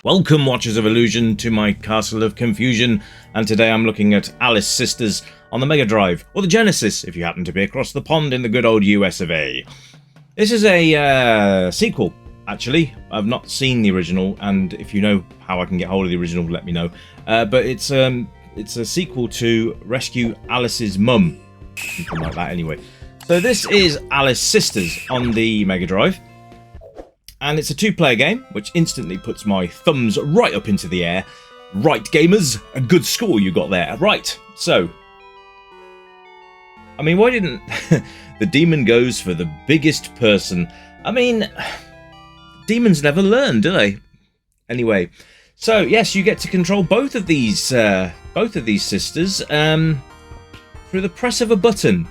Welcome, Watchers of Illusion, to my Castle of Confusion, and today I'm looking at Alice Sisters on the Mega Drive, or the Genesis, if you happen to be across the pond in the good old US of A. This is a sequel, actually. I've not seen the original, and if you know how I can get hold of the original, let me know. But it's a sequel to Rescue Alice's Mum, something like that anyway. So this is Alice Sisters on the Mega Drive. And it's a two-player game, which instantly puts my thumbs right up into the air. Right, gamers, a good score you got there. Right, so... I mean, why didn't... the demon goes for the biggest person. I mean, demons never learn, do they? Anyway, so yes, you get to control both of these sisters through the press of a button.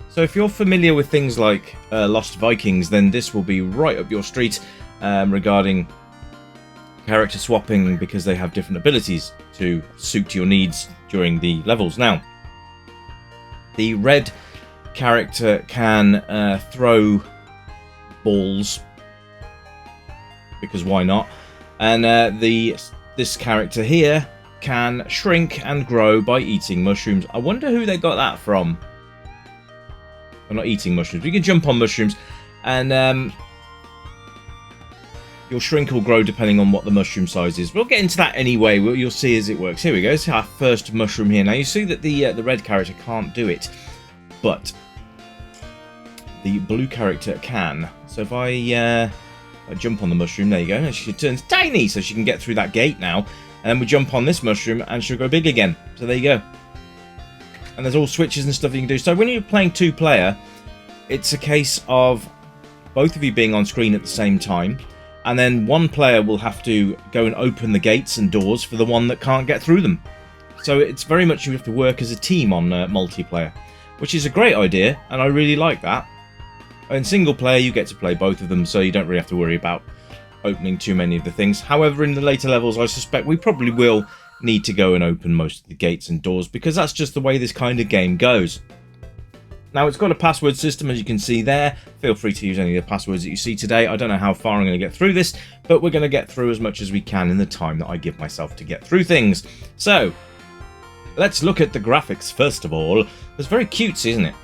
So if you're familiar with things like Lost Vikings, then this will be right up your street regarding character swapping, because they have different abilities to suit your needs during the levels. Now, the red character can throw balls, because why not? And this character here can shrink and grow by eating mushrooms. I wonder who they got that from. Well, not eating mushrooms. You can jump on mushrooms, and your shrink will grow depending on what the mushroom size is. We'll get into that anyway. You'll see as it works. Here we go. It's our first mushroom here. Now you see that the red character can't do it, but the blue character can. So if I jump on the mushroom, there you go. And she turns tiny, so she can get through that gate now. And then we jump on this mushroom, and she'll go big again. So there you go. And there's all switches and stuff you can do. So when you're playing two-player, it's a case of both of you being on screen at the same time, and then one player will have to go and open the gates and doors for the one that can't get through them. So it's very much you have to work as a team on multiplayer, which is a great idea, and I really like that. In single player, you get to play both of them, so you don't really have to worry about opening too many of the things. However, in the later levels, I suspect we probably will need to go and open most of the gates and doors, because that's just the way this kind of game goes. Now, it's got a password system, as you can see there. Feel free to use any of the passwords that you see today. I don't know how far I'm going to get through this, but we're going to get through as much as we can in the time that I give myself to get through things. So, let's look at the graphics first of all. It's very cute, isn't it?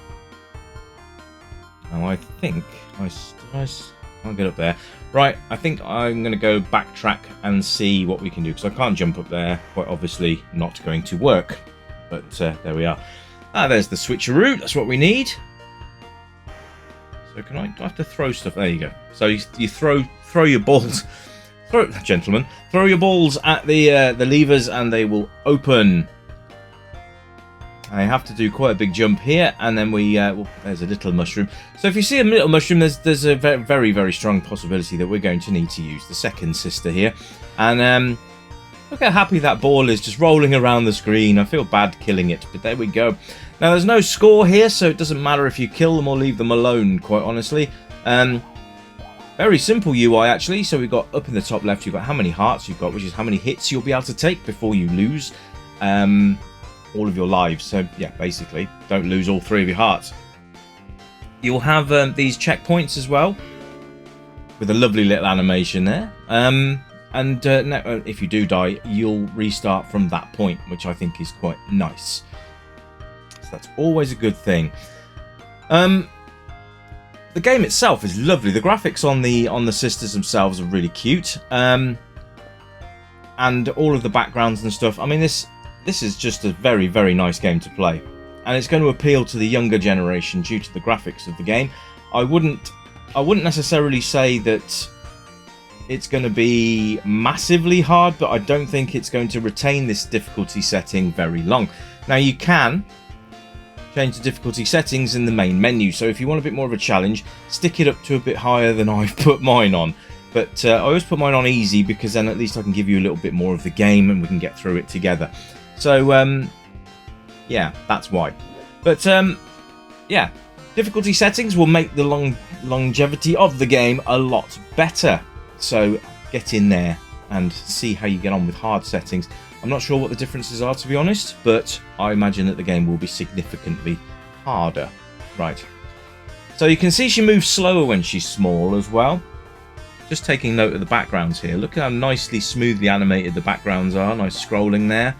Now, I think I'll get up there. Right, I think I'm going to go backtrack and see what we can do, because I can't jump up there. Quite obviously not going to work. But there we are. Ah, there's the switcheroo. That's what we need. So do I have to throw stuff? There you go. So you throw your balls. Gentlemen, throw your balls at the levers, and they will open. I have to do quite a big jump here, and then there's a little mushroom. So if you see a little mushroom, there's a very, very strong possibility that we're going to need to use the second sister here. And look how happy that ball is, just rolling around the screen. I feel bad killing it, but there we go. Now, there's no score here, so it doesn't matter if you kill them or leave them alone, quite honestly. Very simple UI, actually. So we've got up in the top left, you've got how many hearts you've got, which is how many hits you'll be able to take before you lose all of your lives. So yeah, basically, don't lose all 3 of your hearts. You'll have these checkpoints as well, with a lovely little animation there. And if you do die, you'll restart from that point, which I think is quite nice. So that's always a good thing. The game itself is lovely. The graphics on the sisters themselves are really cute. And all of the backgrounds and stuff. I mean, this is just a very, very nice game to play, and it's going to appeal to the younger generation due to the graphics of the game. I wouldn't necessarily say that it's going to be massively hard, but I don't think it's going to retain this difficulty setting very long. Now, you can change the difficulty settings in the main menu, so if you want a bit more of a challenge, stick it up to a bit higher than I've put mine on. But I always put mine on easy, because then at least I can give you a little bit more of the game and we can get through it together. So, yeah, that's why. But, yeah, difficulty settings will make the longevity of the game a lot better. So, get in there and see how you get on with hard settings. I'm not sure what the differences are, to be honest, but I imagine that the game will be significantly harder. Right. So you can see she moves slower when she's small as well. just taking note of the backgrounds here. Look at how nicely, smoothly animated the backgrounds are. Nice scrolling there.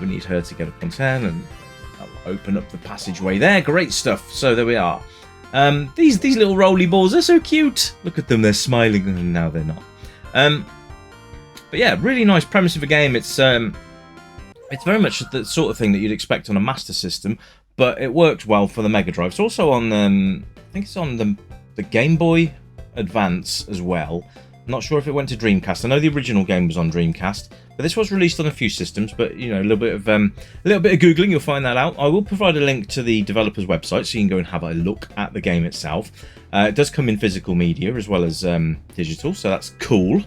We need her to get up on 10, and that will open up the passageway there. Great stuff. So there we are. These little roly balls are so cute. Look at them, they're smiling, and now they're not. But yeah, really nice premise of a game. It's very much the sort of thing that you'd expect on a Master System, but it worked well for the Mega Drive. It's also on, I think it's on the Game Boy Advance as well. I'm not sure if it went to Dreamcast. I know the original game was on Dreamcast, but this was released on a few systems. But you know, a little bit of googling, you'll find that out. I will provide a link to the developer's website, so you can go and have a look at the game itself. It does come in physical media as well as digital, so that's cool.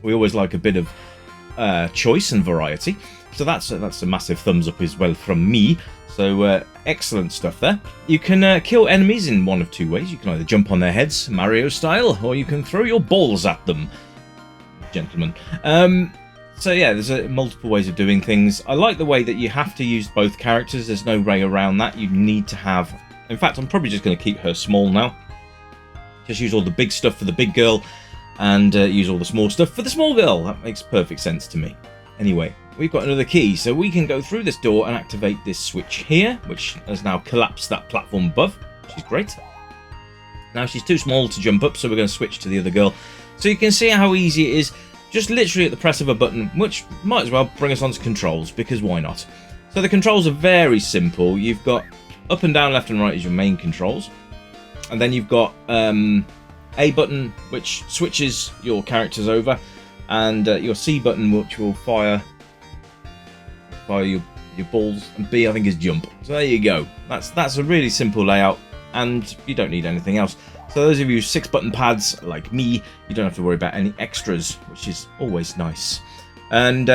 We always like a bit of choice and variety, so that's a massive thumbs up as well from me. So excellent stuff there. You can kill enemies in one of two ways. You can either jump on their heads, Mario style, or you can throw your balls at them, gentlemen. So yeah, there's multiple ways of doing things. I like the way that you have to use both characters. There's no way around that. You need to have... In fact, I'm probably just going to keep her small now. Just use all the big stuff for the big girl, and use all the small stuff for the small girl. That makes perfect sense to me. Anyway, we've got another key, so we can go through this door and activate this switch here, which has now collapsed that platform above, which is great. Now she's too small to jump up, so we're going to switch to the other girl. So you can see how easy it is, just literally at the press of a button, which might as well bring us onto controls, because why not? So the controls are very simple. You've got up and down, left and right is your main controls, and then you've got A button, which switches your characters over, and your C button, which will fire your balls, and B, I think, is jump. So there you go. That's a really simple layout, and you don't need anything else. So those of you 6-button pads like me, you don't have to worry about any extras, which is always nice. And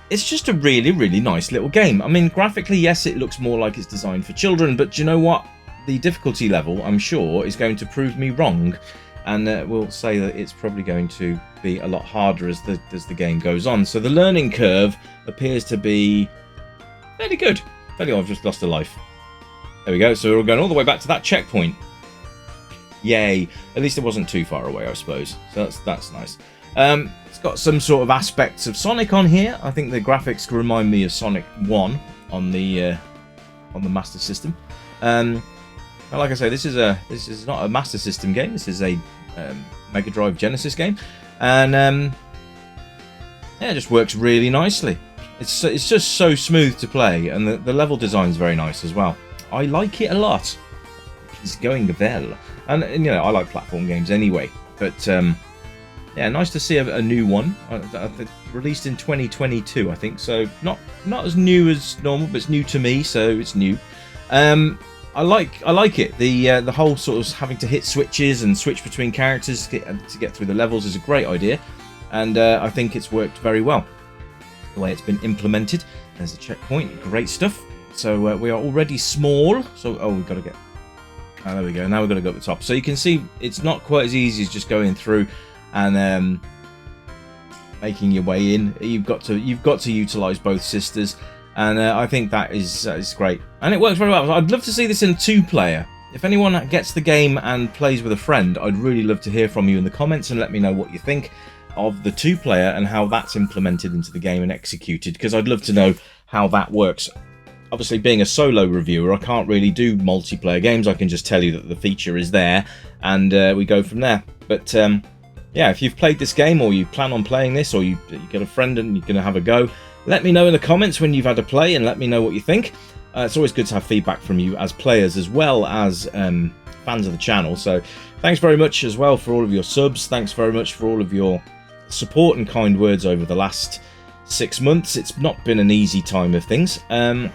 it's just a really, really nice little game. I mean, graphically, yes, it looks more like it's designed for children, but do you know what? The difficulty level, I'm sure, is going to prove me wrong, and we'll say that it's probably going to be a lot harder as the game goes on. So the learning curve appears to be fairly good. I've just lost a life. There we go. So we're going all the way back to that checkpoint. Yay! At least it wasn't too far away, I suppose. So that's nice. It's got some sort of aspects of Sonic on here. I think the graphics remind me of Sonic 1 on the Master System. Like I say, this is not a Master System game. This is a Mega Drive Genesis game, and yeah, it just works really nicely. It's just so smooth to play, and the level design is very nice as well. I like it a lot. It's going well, and you know, I like platform games anyway. But yeah, nice to see a new one. Released in 2022, I think. So not as new as normal, but it's new to me, so it's new. I like it. The whole sort of having to hit switches and switch between characters to get through the levels is a great idea, and I think it's worked very well. The way it's been implemented. There's a checkpoint. Great stuff. So we are already small. So we've got to get. Oh, there we go. Now we've got to go up the top. So you can see it's not quite as easy as just going through and making your way in. You've got to utilise both sisters. And I think that is great. And it works very well. I'd love to see this in 2-player. If anyone gets the game and plays with a friend, I'd really love to hear from you in the comments and let me know what you think of the 2-player and how that's implemented into the game and executed, because I'd love to know how that works. Obviously, being a solo reviewer, I can't really do multiplayer games. I can just tell you that the feature is there, and we go from there. But yeah, if you've played this game, or you plan on playing this, or you get a friend and you're going to have a go, let me know in the comments when you've had a play and let me know what you think. It's always good to have feedback from you as players as well as fans of the channel. So thanks very much as well for all of your subs. Thanks very much for all of your support and kind words over the last 6 months. It's not been an easy time of things. I'm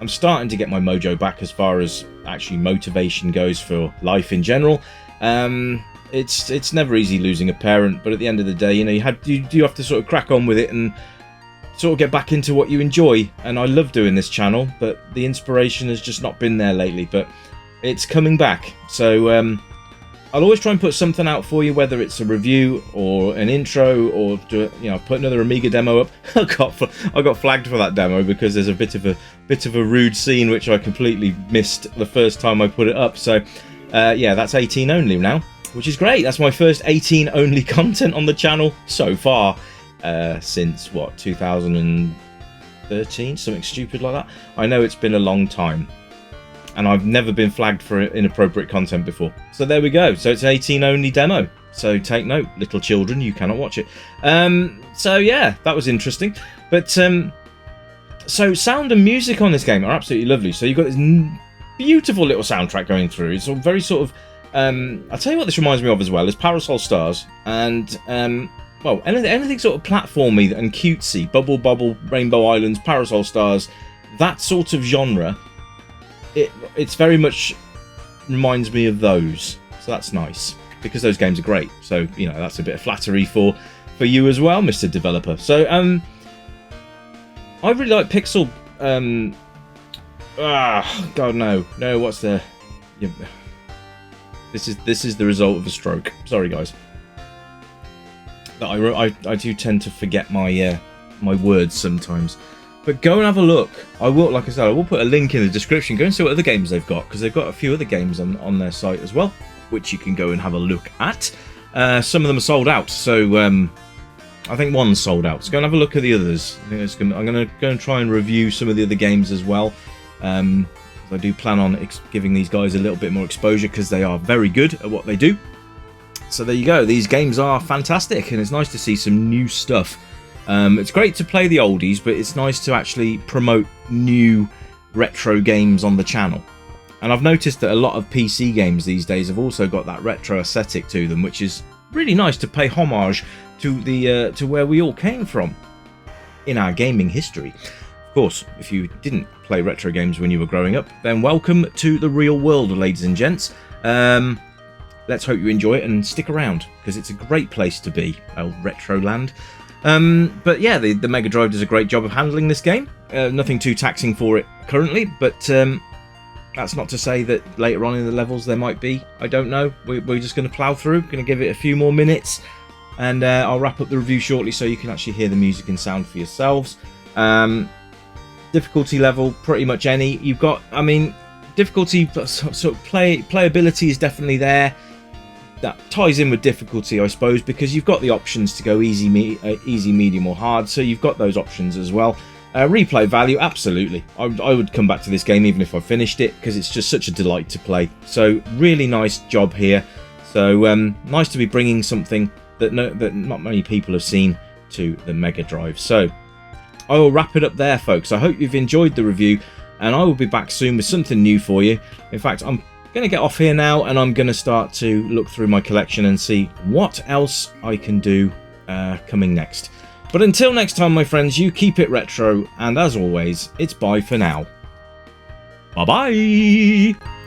starting to get my mojo back as far as actually motivation goes for life in general. It's never easy losing a parent, but at the end of the day, you know, you do have to sort of crack on with it and sort of get back into what you enjoy. And I love doing this channel, but the inspiration has just not been there lately, but it's coming back. So I'll always try and put something out for you, whether it's a review or an intro, or do, you know, put another Amiga demo up. I got flagged for that demo because there's a bit of a rude scene which I completely missed the first time I put it up. So yeah, that's 18 only now. which is great. That's my first 18 only content on the channel so far, since what, 2013, something stupid like that. I know it's been a long time, and I've never been flagged for inappropriate content before. So there we go. So it's an 18 only demo. So take note, little children, you cannot watch it. So yeah, that was interesting. But so sound and music on this game are absolutely lovely. So you've got this beautiful little soundtrack going through. It's all very sort of, I'll tell you what this reminds me of as well, is Parasol Stars. And, well, anything sort of platformy and cutesy, Bubble Bobble, Rainbow Islands, Parasol Stars, that sort of genre, it's very much reminds me of those. So that's nice, because those games are great. So, you know, that's a bit of flattery for you as well, Mr. Developer. So, I really like Pixel, God, no, what's the... Yeah, this is the result of a stroke. Sorry, guys. I do tend to forget my my words sometimes. But go and have a look. I will, like I said, I will put a link in the description. Go and see what other games they've got, because they've got a few other games on their site as well, which you can go and have a look at. Some of them are sold out, so I think one's sold out. So go and have a look at the others. I'm going to go and try and review some of the other games as well. I do plan on giving these guys a little bit more exposure, because they are very good at what they do. So there you go. These games are fantastic, and it's nice to see some new stuff. It's great to play the oldies, but it's nice to actually promote new retro games on the channel. And I've noticed that a lot of PC games these days have also got that retro aesthetic to them, which is really nice to pay homage to the to where we all came from in our gaming history. Of course, if you didn't play retro games when you were growing up, then welcome to the real world, ladies and gents. Let's hope you enjoy it and stick around, because it's a great place to be, retro land. But yeah, the Mega Drive does a great job of handling this game. Nothing too taxing for it currently, but that's not to say that later on in the levels there might be. I don't know. We're just going to plow through. Going to give it a few more minutes, and I'll wrap up the review shortly so you can actually hear the music and sound for yourselves. Difficulty level, pretty much any. You've got, I mean, difficulty, sort of playability is definitely there. That ties in with difficulty, I suppose, because you've got the options to go easy, medium, or hard. So you've got those options as well. Replay value, absolutely. I would come back to this game even if I finished it, because it's just such a delight to play. So really nice job here. So nice to be bringing something that not many people have seen to the Mega Drive. So I will wrap it up there, folks. I hope you've enjoyed the review, and I will be back soon with something new for you. In fact, I'm going to get off here now, and I'm going to start to look through my collection and see what else I can do coming next. But until next time, my friends, you keep it retro, and as always, it's bye for now. Bye-bye!